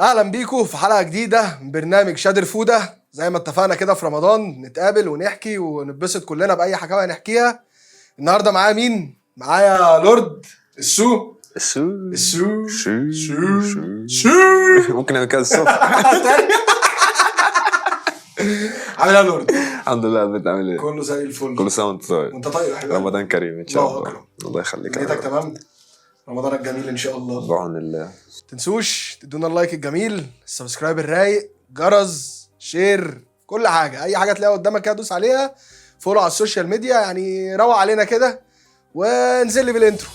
اهلا بيكم في حلقه جديده من برنامج شادر فوده. زي ما اتفقنا كده في رمضان نتقابل ونحكي ونتبسط كلنا باي حاجه هنحكيها. النهارده معايا مين؟ معايا لورد السو. السو السو شو سو شو سو. ممكن نعمل كده الصبح. عامل ايه يا لورد؟ الحمد لله. بتعمل ايه؟ كله زي الفل. كل سنه وانت طيب. وانت طيب يا حبيبي. رمضان كريم ان شاء الله الله. أكرم. الله يخليك. نيتك تمام؟ رمضانك جميل ان شاء الله. بعون الله. تنسوش تدونا اللايك الجميل، السبسكرايب الرايق، جرس، شير، كل حاجه. اي حاجه تلاقيها قدامك كده دوس عليها. فولو على السوشيال ميديا، يعني روق علينا كده وننزل لي بالانترو.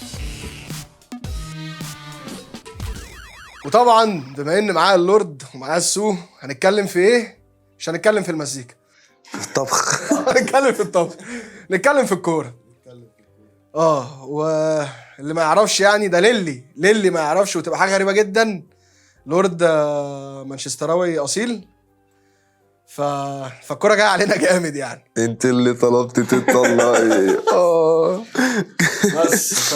وطبعا بما ان معايا اللورد ومعايا السو، هنتكلم في ايه؟ مش هنتكلم في المزيكا. الطبخ. هنتكلم في الطبخ، نتكلم في الكوره. واللي ما يعرفش يعني ده للي ما يعرفش، وتبقى حاجه غريبه جدا. لورد مانشستراوي اصيل. فالكوره جايه علينا جامد يعني. انت اللي طلبت تطلعي. بس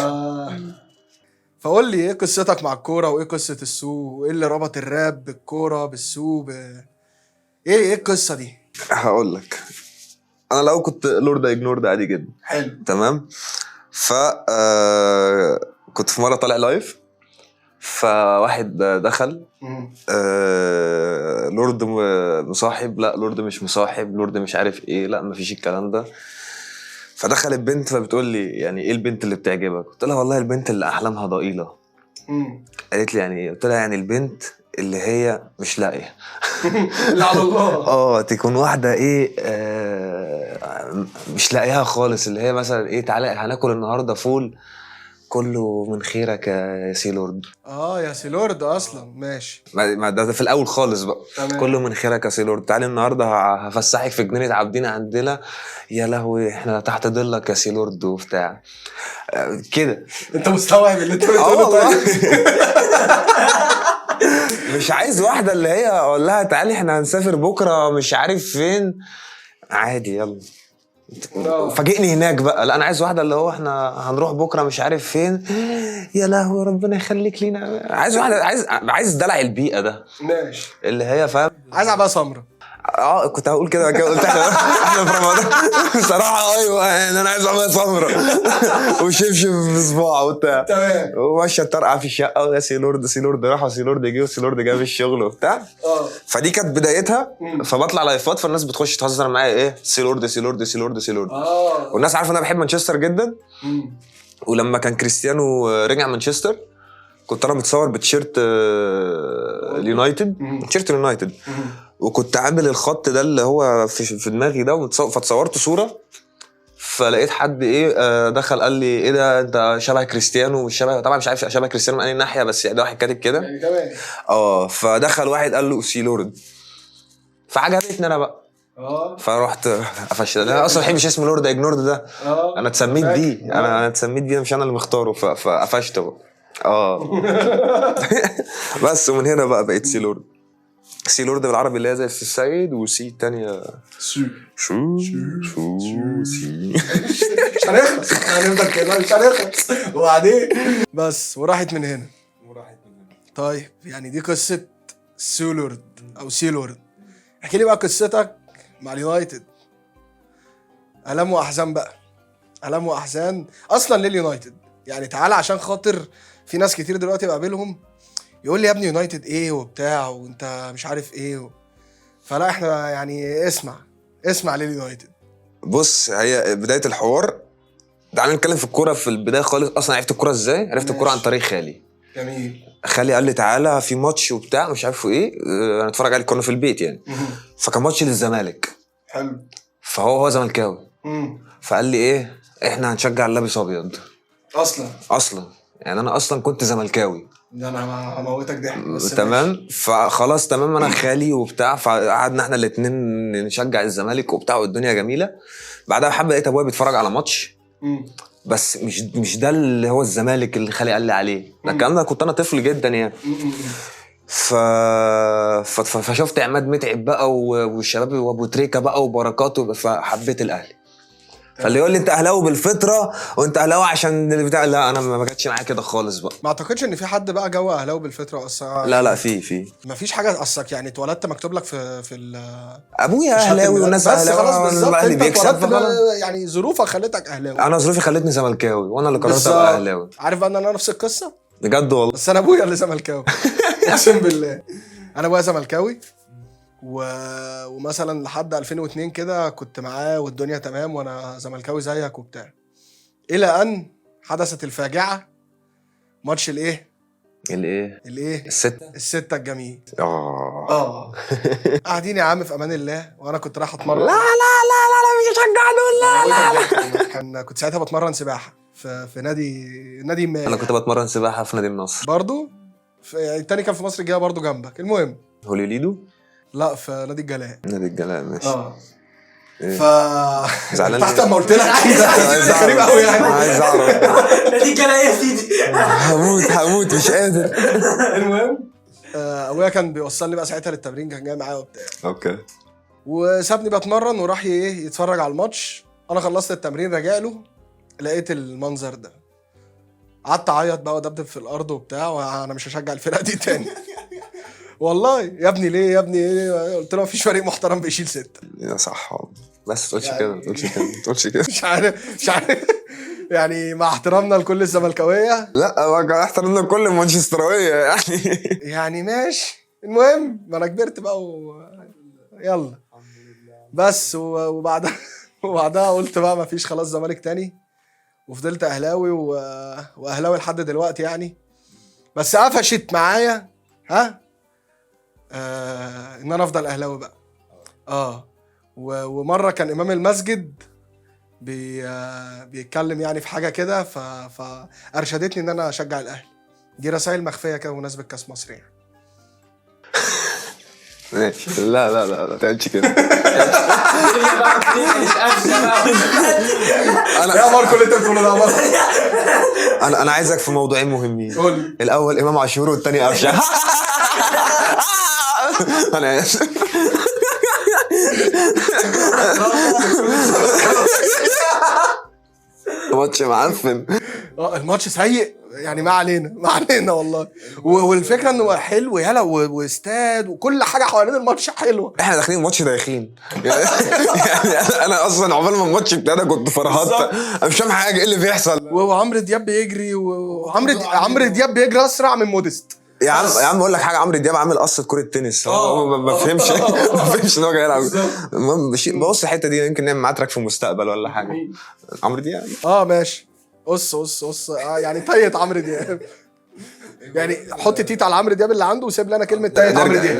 فقول لي ايه قصتك مع الكوره، وايه قصه السو، وايه اللي ربط الراب بالكوره بالسو ايه القصه دي؟ هقول لك. انا لو كنت لورد اجنورد عادي جدا. حلو. تمام. ف كنت في مره طالع لايف، فواحد دخل لورد مصاحب، لا لورد مش مصاحب، لورد مش عارف ايه، لا مفيش الكلام ده. فدخل البنت فبتقول لي يعني ايه البنت اللي بتعجبك؟ قلت لها والله البنت اللي احلامها ضئيله. قالت لي يعني ايه؟ قلت لها يعني البنت اللي هي مش لاقيه. لا على الله. تكون واحده ايه، مش لاقيها خالص، اللي هي مثلا ايه، تعالى هناكل النهارده فول، كله من خيرك يا سي لورد. يا سي لورد اصلا ماشي. ما ده في الاول خالص بقى. تمام. كله من خيرك يا سي لورد، تعالي النهارده هفسحك في جنينه عابدين عندنا، يا لهوي احنا تحت ضلك يا سي لورد وبتاع كده. انت مستوعب اللي انت بتقوله؟ طيب. مش عايز واحده اللي هي اقول لها تعالي احنا هنسافر بكره مش عارف فين، عادي يلا فاجئني هناك بقى. لا انا عايز واحده اللي هو احنا هنروح بكره مش عارف فين، يا لهوي ربنا يخليك لينا. عايز واحده، عايز دلع البيئه ده ماشي. اللي هي فاهم. عايز عبايه سمراء. كنت هقول كده قلت احنا في رمضان. بصراحه ايوه يعني انا عايز عبايه سمراء وشبشب في صباعه وبتاع. تمام. وماشيه طرقع في الشقه، ويا سي لورد سي لورد راح وسي لورد جه وسي لورد جاب الشغل وبتاع. فدي كانت بدايتها. فبطلع لايفات فالناس بتخش تهزر معايا ايه سي لورد سي لورد سي لورد سي لورد. والناس عارفه ان انا بحب مانشستر جدا. ولما كان كريستيانو رجع مانشستر كنت انا متصور بتيشيرت اليونايتد، تيشيرت اليونايتد، وكنت عامل الخط ده اللي هو في دماغي ده، فتصورت صوره. فلقيت حد ايه دخل قال لي ايه ده انت شبه كريستيانو، مش شبه طبعا، مش عارف شبه كريستيانو من اي ناحيه، بس ده واحد كاتب كده يعني كمان. فدخل واحد قال له سي لورد، فعجبتني انا بقى. فرحت قفشت. انا اصلا ما بحبش اسم لورد اجنورد ده. انا اتسميت بيه. انا اتسميت بيه، مش انا اللي مختاره. فقفشت بقى. بس ومن هنا بقى بقيت سي لورد. سي لورد بالعربي اللي هي زي السيد، وسي التانية شو سي. مش هنخلص، هنفضل كده مش هنخلص. وبعدين بس وراحت من هنا. طيب يعني دي قصة سو لورد او سي لورد. احكي لي بقى قصتك مع اليونايتد. الام واحزان بقى، الام واحزان اصلا لليونايتد. يعني تعالى عشان خاطر في ناس كتير دلوقتي بقابلهم يقول لي يا ابني يونايتد ايه وبتاع وانت مش عارف ايه فلا احنا يعني اسمع لليونايتد. بص، هي بداية الحوار. تعالى نتكلم في الكورة في البداية خالص. اصلا عرفت الكورة ازاي؟ عرفت الكورة عن طريق خالي. جميل. خالي قال لي تعالى في ماتش وبتاع مش عارف ايه، هنتفرج عليه، كنا في البيت يعني. فكان ماتش للزمالك. حلو. فهو زملكاوي. فقال لي ايه، احنا هنشجع اللابس ابيض. اصلا يعني انا اصلا كنت زملكاوي. ده انا هموتك ضحك. تمام. فخلاص تمام، انا خالي وبتاع، فقعدنا احنا الاتنين نشجع الزمالك وبتاع والدنيا جميله. بعدها حابه لقيت ابويا بيتفرج على ماتش، بس مش ده اللي هو الزمالك اللي خالي قال لي عليه. ده الكلام ده كنت انا طفل جدا يعني. فشفت عماد متعب بقى والشباب وابو تريكه بقى وبركات، فحبيت الاهلي. فاللي يقول لي انت اهلاوي بالفطره وانت اهلاوي عشان البتاع، لا انا ما جاتش معايا كده خالص بقى. ما اعتقدش ان في حد بقى جو اهلاوي بالفطره اصلا. لا في ما فيش حاجه اصلك يعني اتولدت مكتوب لك في ابويا اهلاوي والناس بس اهلاوي، خلاص بالظبط الاهلي انت بيكسب اتولدت يعني ظروفك خلتك اهلاوي. انا ظروفي خلتني زملكاوي وانا اللي قررت ابقى اهلاوي. عارف بقى ان انا نفس القصه بجد والله. بس انا ابويا اللي زملكاوي اقسم بالله. انا ابويا زملكاوي ومثلا لحد 2002 كده كنت معاه والدنيا تمام وانا زملكاوي زيك وبتاع، الى ان حدثت الفاجعه. ماتش الايه الستة الجميل. قاعدين يا عم في امان الله وانا كنت رايح اتمرن. لا مش هشجع دول. كنت ساعتها بتمرن سباحه في نادي ما. انا كنت بتمرن سباحه في نادي النصر برضو التاني كان في مصر الجايه برضو جنبك. المهم هوليليدو. لا في نادي الجلاء. ماشي. ف زعلان تحت ما قلت لك غريب قوي يعني. عايز اعرف نادي الجلاء ايه يا سيدي؟ هموت مش قادر. المهم ابويا كان بيوصلني بقى ساعتها للتمرين، كان جاي معايا وبتاع. اوكي. وسابني بتمرن وراح يتفرج على الماتش. انا خلصت التمرين راجع له لقيت المنظر ده. قعدت اعيط بقى ودبدب في الارض وبتاع، وانا مش هشجع الفرقه دي تاني. والله يا ابني ليه يا ابني ايه؟ قلت له مفيش فريق محترم بيشيل 6. يا صح بس تقولش كده تقولش كده مش عارف يعني مع احترامنا لكل الزملكاويه. لا احترامنا لكل المانشستراويه يعني ماشي. المهم ما انا كبرت بقى يلا بس وبعدها قلت بقى مفيش خلاص زمالك تاني، وفضلت اهلاوي واهلاوي لحد دلوقتي يعني. بس قفشت معايا ان انا افضل اهلاوي بقى. ومره كان امام المسجد بيتكلم يعني في حاجه كده فارشدتني ان انا اشجع الاهلي. دي رسائل مخفيه كده بمناسبه كاس مصر يعني. ماشي. لا ما تعملش كده. انا يا ماركو اللي انت بتقوله ده يا ماركو. انا عايزك في موضوعين مهمين. قول لي. الاول امام عاشور والثاني قفشه. انا اسف. ماتش معفن. الماتش سيء يعني. ما علينا والله. والفكره انه حلو يلا واستاد وكل حاجه حوالين الماتش حلوه. احنا داخلين الماتش دايخين يعني انا اصلا عقبال ما الماتش ابتدى كنت فرهطت، انا مش فاهم حاجه ايه اللي بيحصل. وعمرو دياب بيجري عمرو دياب بيجري اسرع من موديست. يا عم اقول لك حاجه، عمرو دياب عامل قصه كره تنس. ما فهمش ان هو جاي يلعب. بص الحته دي يمكن نعمل معاه تراك في المستقبل ولا حاجه. عمرو دياب ماشي. قص يعني تيت عمرو دياب يعني. حط تيت على عمرو دياب اللي عنده وسيب لنا كلمه تيت عمرو دياب.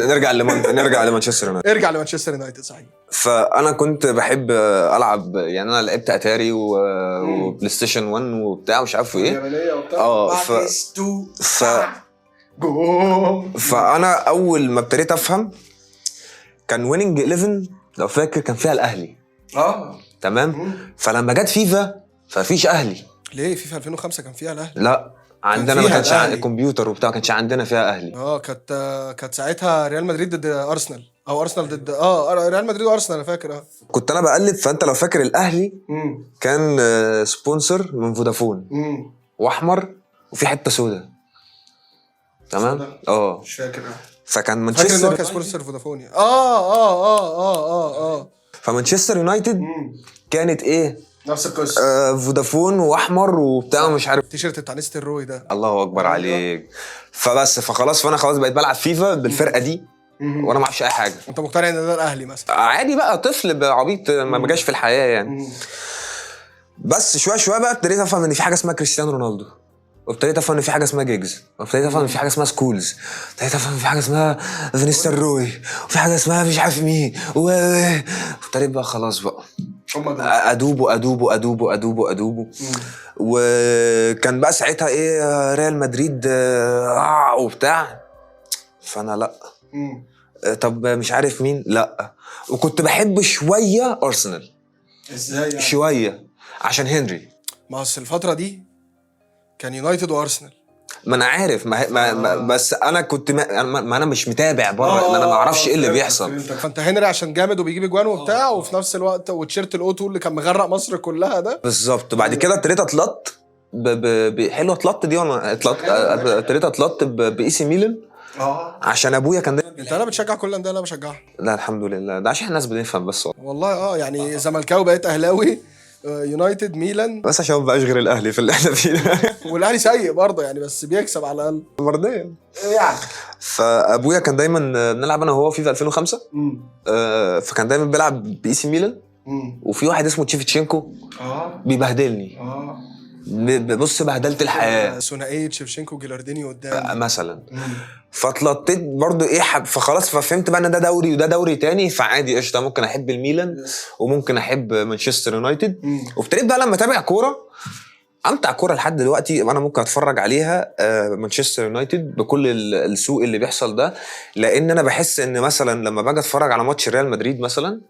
نرجع لمانشستر يونايتد. ارجع لمانشستر يونايتد صحيح. فانا كنت بحب العب يعني. انا لعبت اتاري وبلاي ستيشن 1 وبتاع مش عارف ايه. فانا اول ما ابتديت افهم كان ويننج 11 لو فاكر كان فيها الاهلي. تمام. فلما جت فيفا ففيش اهلي. ليه فيفا 2005 كان فيها الاهلي؟ لا عندنا ما كانش الكمبيوتر وبتاع، ما كانش عندنا فيها اهلي. كانت ساعتها ريال مدريد ضد ارسنال او ارسنال ضد ريال مدريد وارسنال انا فاكر. كنت انا بقلب، فانت لو فاكر الاهلي كان سبونسر من فودافون واحمر وفي حته سودا. تمام. مش فاكر. فكان مانشستر فاكر ان هو كان سبونسر فودافون. فمانشستر يونايتد كانت ايه نفس القصه. فودافون واحمر وبتاع مش عارف. التيشيرت بتاع نيستر روي ده. الله اكبر عليك. فانا خلاص بقيت بلعب فيفا بالفرقه دي وانا ما اعرفش اي حاجه. انت مقتنع ان ده الاهلي مثلا؟ عادي بقى، طفل عبيط ما جاش في الحياه يعني. بس شويه بقى ابتديت افهم ان في حاجه اسمها كريستيانو رونالدو، وابتديت افهم ان في حاجه اسمها جيجز، وابتديت افهم ان في حاجه اسمها سكولز، ابتديت افهم ان في حاجه اسمها فينيستر روي، وفي حاجه اسمها مش عارف مين ابتديت بقى خلاص بقى ادوبه. وكان بقى ساعتها ايه ريال مدريد وبتاع. فانا لا. طب مش عارف مين لا. وكنت بحب شويه ارسنال. ازاي يعني؟ شويه عشان هنري. ما اصل الفتره دي كان يونايتد وارسنال. ما انا عارف بس انا كنت ما انا مش متابع بره، ما انا ما اعرفش ايه اللي بيحصل. فانت هنري عشان جامد وبيجيب اجوان وبتاع، وفي نفس الوقت وتيشيرت الاوتو اللي كان مغرق مصر كلها ده. بالظبط. وبعد كده ابتديت اتلط حلوه اتلط دي، ولا ابتديت اتلط باي سي ميلان عشان ابويا كان دايما. انت انا بتشجع كل الانديه اللي انا بشجعها؟ لا الحمد لله، ده عشان الناس بنفهم بس والله يعني زملكاوي بقيت اهلاوي، يونايتد، ميلان، بس عشان ما بقاش غير الاهلي في اللي احنا فيه ده. والاهلي سيء برضه يعني، بس بيكسب على الاقل مرضيا يعني. فابويا كان دايما بنلعب انا وهو في 2005. فكان دايما بيلعب باي سي ميلان، وفي واحد اسمه تشيفتشينكو بيبهدلني. بص بهدلت الحياه، ثنائيه شيفشينكو جيلارديني قدام مثلا. فاتلطيت برضو فخلاص ففهمت بقى ان ده دوري وده دوري تاني، فعادي قشطه ممكن احب الميلان وممكن احب مانشستر يونايتد. وابتديت بقى لما اتابع كوره، امتع كوره لحد دلوقتي انا ممكن اتفرج عليها مانشستر يونايتد بكل السوق اللي بيحصل ده. لان انا بحس ان مثلا لما باجي اتفرج على ماتش ريال مدريد مثلا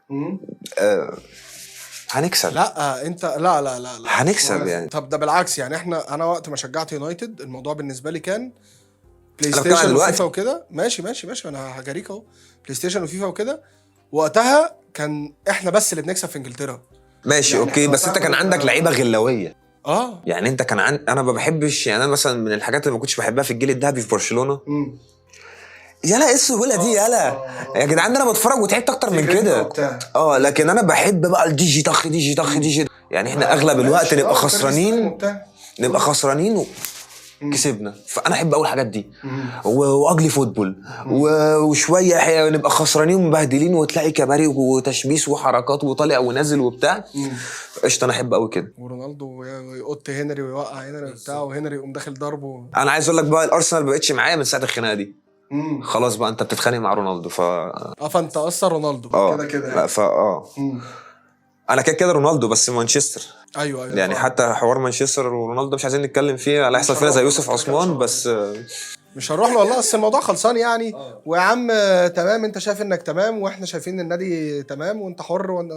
هنكسب. لا انت لا هنكسب يعني. طب ده بالعكس يعني، انا وقت ما شجعت يونايتد الموضوع بالنسبه لي كان بلاي ستيشن وفيفا وكده. ماشي انا هجاريك اهو، بلاي ستيشن وفيفا وكده. وقتها كان احنا بس اللي بنكسب في انجلترا. ماشي يعني اوكي، بس انت كان عندك لعيبه غلويه. يعني انت كان انا ما بحبش يعني، انا مثلا من الحاجات اللي ما كنتش بحبها في الجيل الذهبي في برشلونه يلا ايه السهوله دي يلا يا جدعان، انا بتفرج وتعبت اكتر من كده. لكن انا بحب بقى الديجي طخ ديجي طخ ديجي. يعني احنا اغلب الوقت نبقى خسرانين كسبنا. فانا احب اول الحاجات دي واجلي فوتبول وشويه نبقى خسرانين ومبهدلين وتلاقي كباري وتشميس وحركات وطالع ونازل وبتاع. قشطه انا احب قوي كده. ورونالدو يقط هنري ويوقع هنري وبتاع، وهنري يقوم داخل ضربه. انا عايز اقول لك بقى الارسنال ما بقتش معايا من ساعه الخناقه دي. خلاص بقى انت بتتخانق مع رونالدو فانت اصلا رونالدو كده لا انا كده رونالدو بس مانشستر. ايوه يعني حتى حوار مانشستر ورونالدو مش عايزين نتكلم فيه، على هيحصل فينا زي يوسف عثمان بس مش هنروح له والله. اصل الموضوع خلصان يعني. ويا عم تمام، انت شايف انك تمام واحنا شايفين ان النادي تمام وانت حر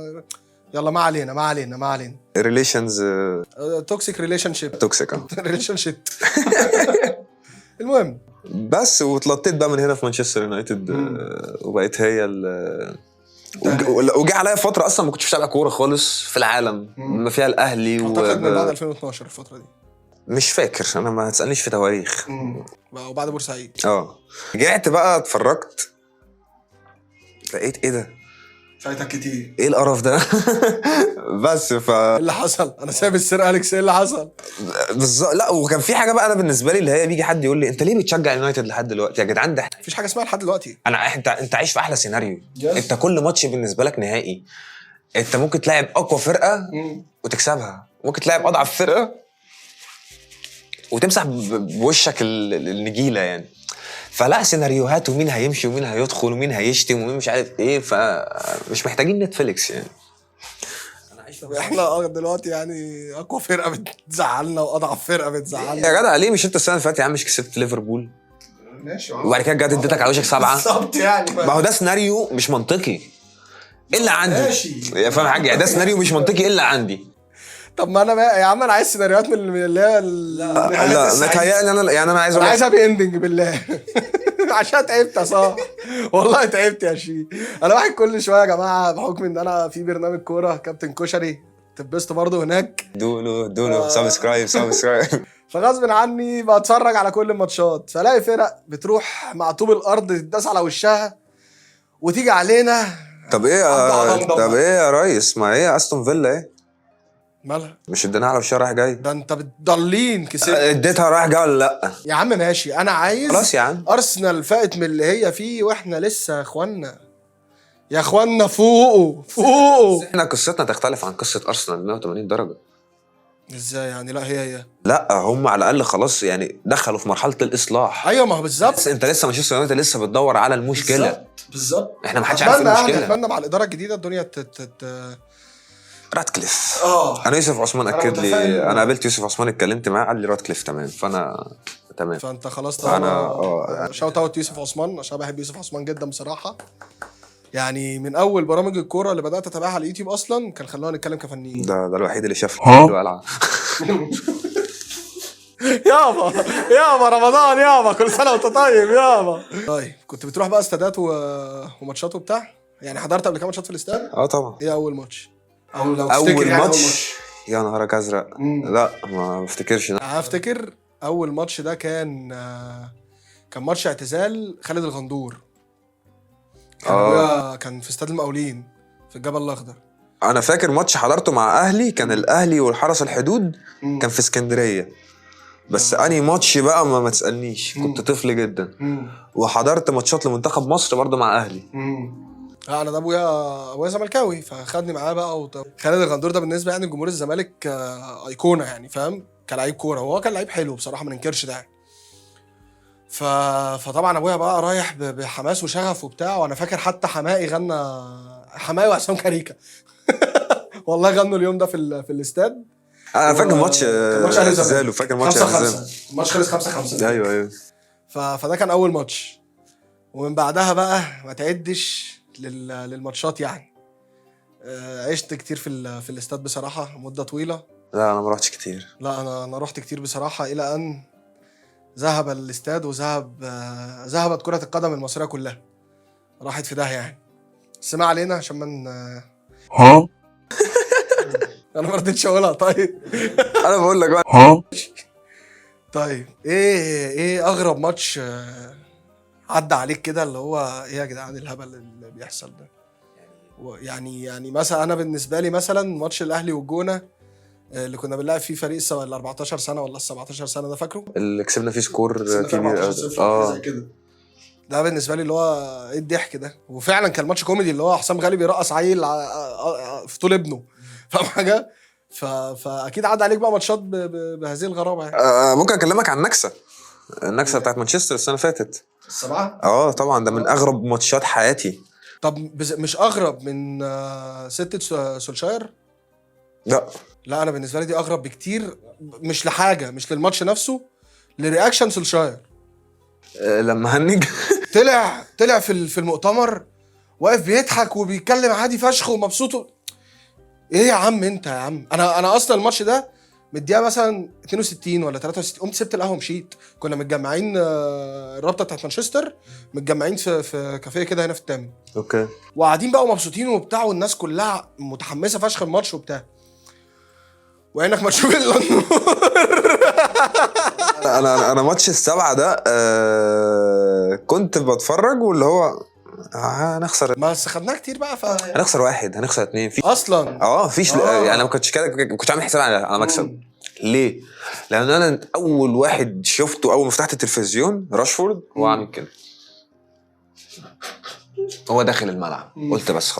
يلا ما علينا ريليشنز توكسيك ريليشن شيب ريليشن شيب. المهم بس واتلطيت بقى من هنا في مانشستر يونايتد وبقيت هي وجي عليا فتره اصلا ما كنتش بتابع كوره خالص في العالم ما فيها الاهلي اعتقد من بعد 2012 الفتره دي. مش فاكر، انا ما تسالنيش في تواريخ. وبعد بورسعيد رجعت بقى اتفرجت لقيت ايه ده، فايتك كتير، ايه القرف ده. بس ايه اللي حصل؟ انا سايب السير اليكس، ايه اللي حصل بالظبط. لا وكان في حاجه بقى انا بالنسبه لي اللي هي بيجي حد يقول لي انت ليه بتشجع يونايتد لحد دلوقتي يا جدعان؟ ده مفيش حاجه اسمها لحد دلوقتي. انت عايش في احلى سيناريو. انت كل ماتش بالنسبه لك نهائي. انت ممكن تلاعب اقوى فرقه وتكسبها، ممكن تلاعب اضعف فرقه وتمسح بوشك النجيله يعني. فلا سيناريوهات ومين هيمشي ومين هيدخل ومين هيشتم ومين مش عارف ايه، فمش محتاجين نتفليكس يعني. احنا دلوقتي يعني اقوى فرقه بتزعلنا واضعف فرقه بتزعلنا يا جدع. ليه مش انت السنه اللي فاتت يا عم مش كسبت ليفربول؟ ماشي وبعد كده جت اديتك على وشك 7 بالظبط يعني. ما هو ده سيناريو مش منطقي الا عندي. ماشي يا فاهم حاجه، ده سيناريو مش منطقي الا عندي. طب ما انا يا عم انا عايز سيناريوهات من اللي هي لا متهيألي انا عايز اقول عايزها بإندنج بالله. عشان تعبت يا صاح والله تعبت يا شي. انا واحد كل شويه يا جماعه بحكم ان انا في برنامج كوره كابتن كشري تبسطوا برضه هناك، دولو سبسكرايب فغصب عني بتفرج على كل الماتشات، فلاقي فرق بتروح مع طوب الارض تداس على وشها وتيجي علينا. طب ايه يا ريس؟ ما ايه استون فيلا ايه مالها؟ مش اديناها على وشها رايح جاي؟ ده انت بتضلين كسبت. اديتها رايح جاي ولا لا يا عم؟ ماشي انا عايز خلاص يا عم. ارسنال فائت من اللي هي فيه واحنا لسه يا اخوانا فوقوا. احنا قصتنا تختلف عن قصه ارسنال 180 درجه. ازاي يعني؟ لا هي لا هم على الاقل خلاص يعني دخلوا في مرحله الاصلاح. ايوه ما هو بالظبط. انت لسه مانشستر يونايتد لسه بتدور على المشكله. بالظبط احنا ما حدش عارف المشكله. اتمنى مع الاداره الجديده الدنيا راتكليف. انا يوسف عثمان اكد لي، انا قابلت يوسف عثمان اتكلمت معاه قال لي راتكليف تمام، فانا تمام. فانت خلاص انا شاوت اوت يوسف عثمان عشان بحب يوسف عثمان جدا بصراحه. يعني من اول برامج الكوره اللي بدات اتابعها على اليوتيوب اصلا كان خلونا نتكلم كفنيين. ده الوحيد اللي شاف القلعه. يابا يابا رمضان يابا، كل سنه وانت طيب يابا. طيب كنت بتروح بقى استادات وماتشات وبتاع؟ يعني حضرت قبل كده ماتشات في الاستاد؟ طبعا. ايه اول ماتش؟ او لو اول تفتكر يعني ماتش يا نهارك ازرق. لا ما افتكرش. هفتكر اول ماتش ده كان ماتش اعتزال خالد الغندور. كان ابويا كان في استاد المقاولين في الجبل الاخضر. انا فاكر ماتش حضرته مع اهلي، كان الاهلي والحرس الحدود، كان في اسكندريه. بس اني ماتش بقى ما تسالنيش، كنت طفل جدا. وحضرت ماتشات لمنتخب مصر برضه مع اهلي. انا ده ابويا زملكاوي، فخدني معاه بقى خالد الغندور ده بالنسبه يعني لجمهور الزمالك ايقونه يعني، فاهم؟ كلاعب كوره، وهو كان لعيب حلو بصراحه، ما ننكرش ده يعني. فطبعا ابويا بقى رايح بحماس وشغف وبتاع، وانا فاكر حتى حمائي غنى، حمائي وعصام كاريكا والله غنوا اليوم ده في الاستاد. انا فاكر ماتش اعتزال، وفاكر ماتش 5-5 اعتزال. الماتش خلص 5-5. ايوه. فده كان اول ماتش، ومن بعدها بقى ما تعدش للماتشات يعني. عشت كتير في الاستاد بصراحه، مده طويله. لا انا ما رحتش كتير. لا انا رحت كتير بصراحه، الى ان ذهب الاستاد ذهبت كره القدم المصريه كلها، راحت في ده يعني. بس ما علينا عشان من انا ما رضيتش اقولها. طيب انا بقول لك بقى. طيب ايه اغرب ماتش عدى عليك كده، اللي هو ايه يا جدعان الهبل اللي بيحصل ده؟ يعني مثلا انا بالنسبه لي مثلا ماتش الاهلي والجونه اللي كنا بنلعب فيه فريق ال 14 سنه ولا ال 17 سنه ده، فاكره؟ اللي كسبنا فيه سكور كبير زي كده. ده بالنسبه لي اللي هو ايه الضحك ده، وفعلا كان ماتش كوميدي، اللي هو حسام غالي بيرقص عيل في طول ابنه، فاهم حاجه؟ فاكيد عدى عليك بقى ماتشات بهذه الغرابه يعني. ممكن اكلمك عن النكسه بتاعت مانشستر السنه اللي فاتت. السبعه؟ طبعا ده من اغرب ماتشات حياتي. طب مش اغرب من ستة سولشاير؟ لا انا بالنسبه لي دي اغرب بكتير، مش لحاجه، مش للماتش نفسه، لرياكشن سولشاير. لما هنج طلع في المؤتمر واقف بيضحك وبيتكلم عادي فشخ ومبسوط. ايه يا عم انت يا عم؟ انا اصلا الماتش ده من الدقيقه مثلا 62 ولا 63 قمت سبت القهوه ومشيت. كنا متجمعين الرابطه بتاعت مانشستر، متجمعين في كافيه كده هنا في التامن. اوكي. وقاعدين بقى ومبسوطين وبتاع، والناس كلها متحمسه فشخ الماتش وبتاع، وعينك ما تشوف الا النور. انا ماتش السبعه ده كنت بتفرج واللي هو هنخسر. بس خدناه كتير بقى هنخسر 1، هنخسر 2 في اصلا. فيش يعني انا ما كنتش كده، ما كنتش عامل حساب على مكسب. ليه؟ لان انا اول واحد شفته اول ما فتحت التلفزيون راشفورد هو عامل كده، هو داخل الملعب. قلت بس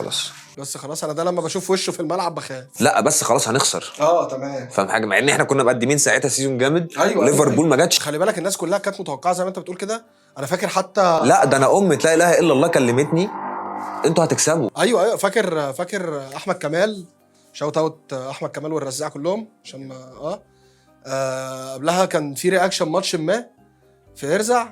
خلاص انا ده لما بشوف وشه في الملعب بخاف. لا بس خلاص هنخسر. تمام. فاهم حاجه؟ مع ان احنا كنا مقدمين ساعتها سيزون جامد. أيوة وليفربول ما جاتش. خلي بالك الناس كلها كانت متوقعه زي ما انت بتقول كده. انا فاكر حتى لا ده انا لا اله الا الله كلمتني انتوا هتكسبوا. ايوه فاكر احمد كمال، شاوت اوت احمد كمال والرزاع كلهم عشان قبلها كان في رياكشن ماتش ما في ارزع،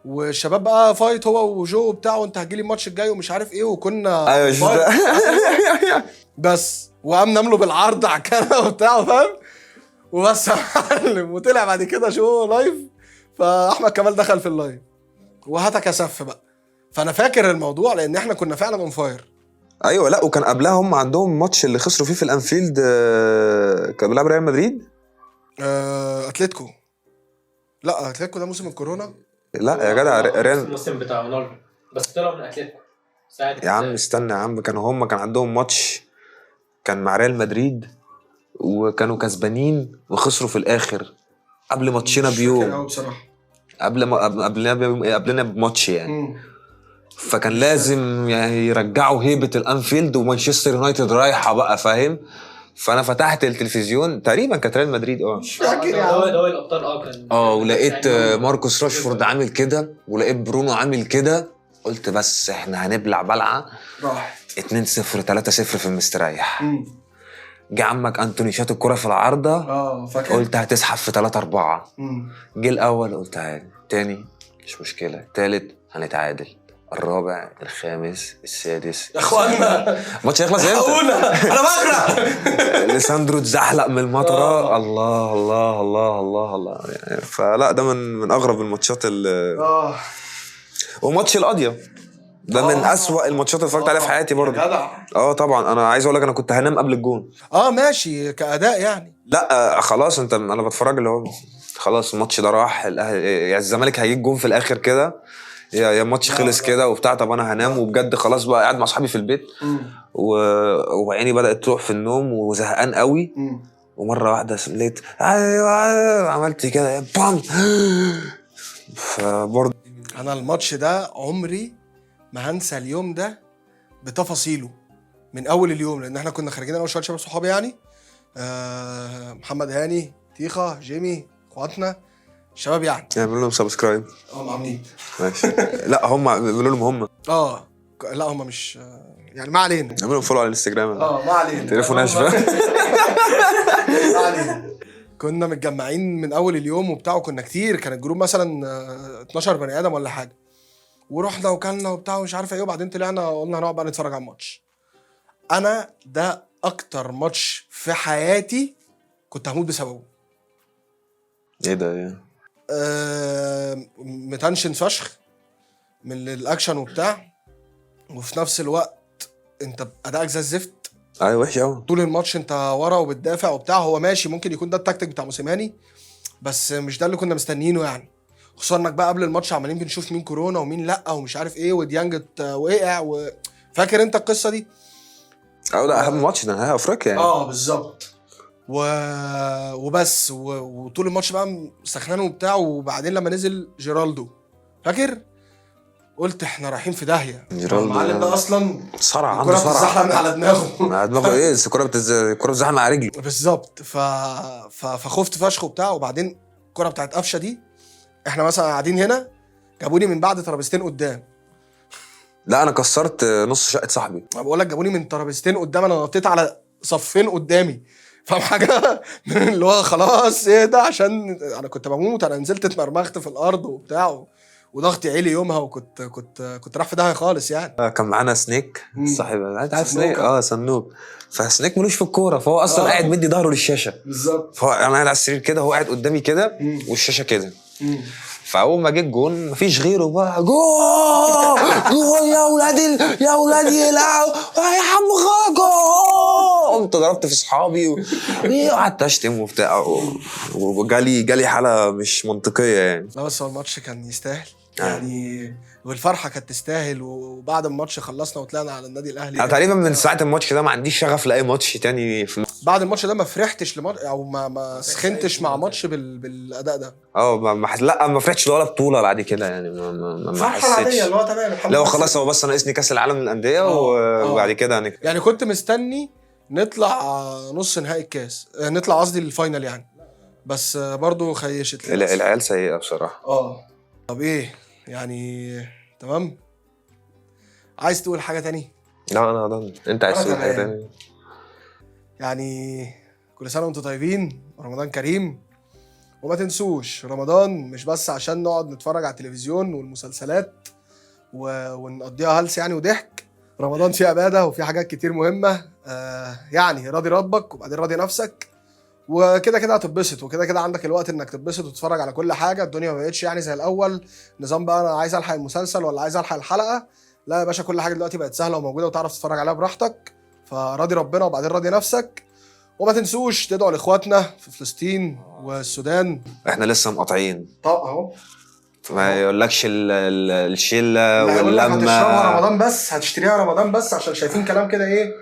والشباب بقى فايت هو وجو بتاعه، وانت هتجيلي الماتش الجاي ومش عارف ايه، وكنا ايوه بس وقام نمله بالعرض على الكنبه وبتاعه، فاهم؟ وبس يا معلم. وطلع بعد كده شو لايف، فاحمد كمال دخل في اللايف وهتك سف بقى. فانا فاكر الموضوع لان احنا كنا فعلا اون فاير. ايوه. لا وكان قبلها هم عندهم ماتش اللي خسروا فيه في الانفيلد، كان بيلعب ريال مدريد. اتلتيكو. لا اتلتيكو ده موسم الكورونا. لا يا جدع ريال الموسم بتاع رونالدو بس طلعوا من اتلتيكو يا عم. استنى يا عم، كان عندهم ماتش كان مع ريال مدريد وكانوا كسبانين وخسروا في الاخر قبل ماتشنا بيوم. قبلنا بماتش يعني. فكان لازم يعني يرجعوا هيبة الانفيلد، ومانشستر يونايتد رايحة بقى، فاهم؟ فانا فتحت التلفزيون تقريبا كانت ريال مدريد مش فاكر يا عم. دوري الابطال كان ولقيت ماركوس راشفورد عامل كده، ولقيت برونو عامل كده. قلت بس احنا هنبلع بلعة. راح 2-0 3-0 في المستريح. جه عمك انتوني شاط الكرة في العارضة. فاكر. قلت هتسحب في 3-4. جه الاول قلت عادي، تاني مش مشكلة، تالت هنتعادل، الرابع، الخامس، السادس. يا اخوانا الماتش هيخلص امتى؟ حقونا انا بغرق. ليساندرو اتزحلق من المطره. الله الله الله الله الله يعني. فلا ده من اغرب الماتشات وماتش القضيه ده من اسوأ الماتشات اللي اتفرجت عليها في حياتي برضه. طبعا انا عايز اقول لك انا كنت هنام قبل الجون. ماشي كأداء يعني. لا خلاص انا بتفرج اللي هو خلاص الماتش ده راح. يعني الزمالك هيجيب جون في الاخر كده، يا الماتش خلص كده وبتاع. طب انا هنام وبجد خلاص بقى قاعد مع اصحابي في البيت وعيني بدأت تروح في النوم وزهقان قوي. ومره واحده لقيت عملت كده بام. فبرضه انا الماتش ده عمري ما هنسى اليوم ده بتفاصيله من اول اليوم، لان احنا كنا خارجين انا وشويه شباب صحابي يعني. محمد هاني، تيخا، جيمي، اخواتنا الشباب يعني. اعملوا لهم سبسكرايب. عاملين ماشي. لا هم بيقولوا لهم هم. لا هم مش يعني ما علينا. اعملوا فولو على الانستجرام. ما علينا. تليفون اشبه. ما علينا. كنا متجمعين من اول اليوم وبتاع، وكنا كتير، كان الجروب مثلا 12 بني ادم ولا حاجه، ورحنا وكلنا وبتاع ومش عارف ايه، وبعدين طلعنا قلنا هنقعد بقى نتفرج على الماتش. انا ده اكتر ماتش في حياتي كنت هموت بسببه. ايه ده ايه؟ متنشن فشخ من الاكشن وبتاع، وفي نفس الوقت انت ادائك زي الزفت. ايوه وحش قوي. طول الماتش انت ورا وبتدافع وبتاع. هو ماشي ممكن يكون ده التكتيك بتاع موسيماني، بس مش ده اللي كنا مستنيينه يعني. خصوصا انك بقى قبل الماتش عمالين بنشوف مين كورونا ومين لا ومش عارف ايه، وديانج وقع فاكر انت القصه دي؟ لا اهم ماتش ده نهائي افريقيا يعني. بالظبط. وبس وطول الماتش بقى سخنان وبتاع. وبعدين لما نزل جيرالدو فاكر قلت احنا رايحين في داهيه. المعلم ده اصلا صرع عنده صرع، بتتزحلق من على دماغه. على دماغه ايه؟ الكوره بتزحلق على رجله بالظبط. فخفت فشخ وبتاع. وبعدين الكوره بتاعت قفشه دي، احنا مثلا قاعدين هنا جابوني من بعد ترابيزتين قدام. لا انا كسرت نص شقه صاحبي. بقول لك جابوني من ترابيزتين قدام، انا نطيت على صفين قدامي. فاهم حاجه؟ اللي هو خلاص ايه ده، عشان انا كنت بموت. انا نزلت اتمرمغت في الارض وبتاع، وضغطي عالي يومها، كنت رايح في داهيه خالص يعني. كان معانا سنيك صاحب، انت عارف سنيك؟ سنوك. فسنيك ملوش في الكوره، فهو اصلا قاعد مدي ظهره للشاشه. بالظبط. فهو انا قاعد على السرير كده، هو قاعد قدامي كده والشاشه كده. فاول ما جه الجون مفيش غيره بقى جول يا ولادي يا ولادي يلعب يا عم جول. قمت ضربت في اصحابي وقعدت اشتم وبتاع، وجالي حاله مش منطقيه يعني. لا بس هو الماتش كان يستاهل يعني، والفرحه كانت تستاهل. وبعد الماتش خلصنا وطلعنا على النادي الاهلي. انا تقريبا من ساعه الماتش ده ما عنديش شغف لاي ماتش تاني بعد الماتش ده ما فرحتش لماتش، او ما سخنتش مع ماتش بالاداء ده. لا ما فرحتش ولا بطوله بعد كده يعني. ما حسيتش اللي هو تمام الحمد لله. لله. خلاص هو بس ناقصني كاس العالم للانديه وبعد كده يعني كنت مستني نطلع نص نهائي الكاس، نطلع قصدي الفاينل يعني، بس برضو خيشت لي. العيال سيئه بصراحه. طب ايه يعني؟ تمام. عايز تقول حاجه تاني؟ لا انت عايز تقول حاجه تاني يعني. كل سنه وانتم طيبين، رمضان كريم. وما تنسوش رمضان مش بس عشان نقعد نتفرج على التلفزيون والمسلسلات ونقضيها هلس يعني وضحك. رمضان فيه عباده وفيه حاجات كتير مهمه. يعني راضي ربك وبعدين راضي نفسك، وكده كده هتتبسط، وكده كده عندك الوقت انك تتبسط وتتفرج على كل حاجه. الدنيا ما بقتش يعني زي الاول نظام بقى انا عايز الحق المسلسل ولا عايز الحق الحلقه. لا يا باشا، كل حاجه دلوقتي بقت سهله وموجوده وتعرف تتفرج عليها براحتك. فراضي ربنا وبعدين راضي نفسك. وما تنسوش تدعوا لاخواتنا في فلسطين والسودان. احنا لسه مقاطعين. طب اهو ما يقولكش الشله واللمه. هتشربها رمضان بس، هتشتريها رمضان بس، عشان شايفين كلام كده ايه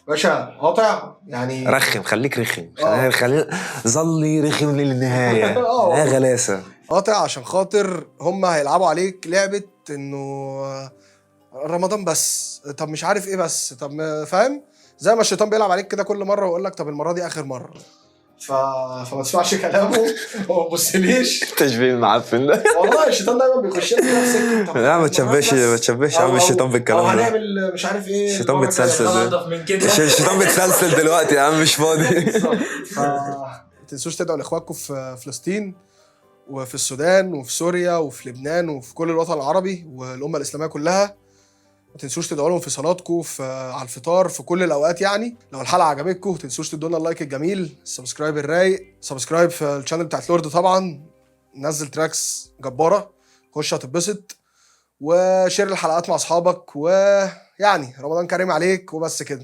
باشا قاطع يعني. رخم، خليك رخم. خلينا ظلي رخم للنهايه. يا غلاسه قاطع عشان خاطر هم هيلعبوا عليك لعبه انه رمضان بس، طب مش عارف ايه بس، طب فاهم؟ زي ما الشيطان بيلعب عليك كده كل مره ويقول لك طب المره دي اخر مره. فما تسمعش كلامه وما تبصليش. تشبيه المعفن ده. والله الشيطان دايما بيخش لك في نفسك. لا ما تشبهش يا عم الشيطان بالكلام ده. هنعمل مش عارف ايه. الشيطان بيتسلسل الشيطان بيتسلسل دلوقتي يا عم، مش فاضي. ما تنسوش تدعوا لاخواتكم في فلسطين، وفي السودان وفي سوريا وفي لبنان وفي كل الوطن العربي والامه الاسلاميه كلها. ما تنسوش تدعوا لهم في صلاتكم، على الفطار، في كل الاوقات يعني. لو الحلقه عجبتكم ما تنسوش تدونا اللايك الجميل، السبسكرايب الرايق، سبسكرايب في الشانل بتاعت لورد طبعا، نزل تراكس جباره، خش هتتبسط، وشير الحلقات مع اصحابك، ويعني رمضان كريم عليك وبس كده.